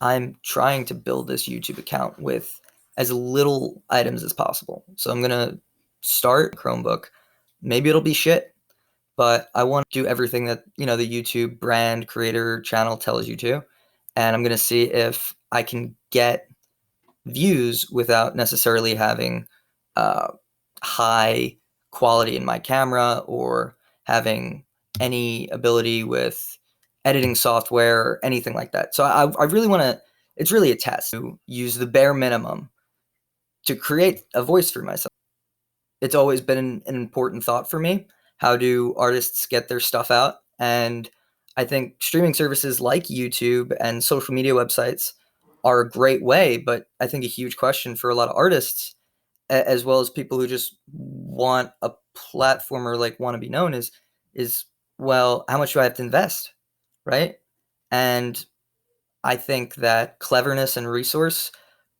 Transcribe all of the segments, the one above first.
I'm trying to build this YouTube account with as little items as possible. So I'm gonna start Chromebook. Maybe it'll be shit, but I want to do everything that, the YouTube brand creator channel tells you to. And I'm gonna see if I can get views without necessarily having uh, high quality in my camera or having any ability with editing software or anything like that. So I really want to, it's really a test to use the bare minimum to create a voice for myself. It's always been an important thought for me. How do artists get their stuff out? And I think streaming services like YouTube and social media websites are a great way, but I think a huge question for a lot of artists, as well as people who just want a platform or like want to be known, is well, how much do I have to invest, right? And I think that cleverness and resource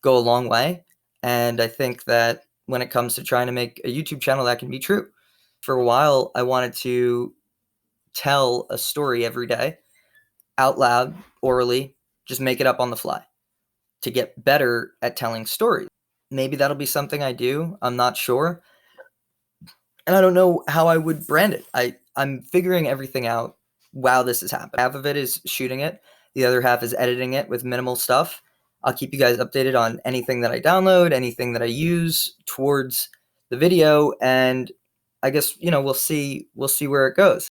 go a long way. And I think that when it comes to trying to make a YouTube channel, that can be true. For a while, I wanted to tell a story every day out loud, orally, just make it up on the fly to get better at telling stories. Maybe that'll be something I do. I'm not sure. And I don't know how I would brand it. I'm figuring everything out while this is happening. Half of it is shooting it. The other half is editing it with minimal stuff. I'll keep you guys updated on anything that I download, anything that I use towards the video, and I guess, we'll see where it goes.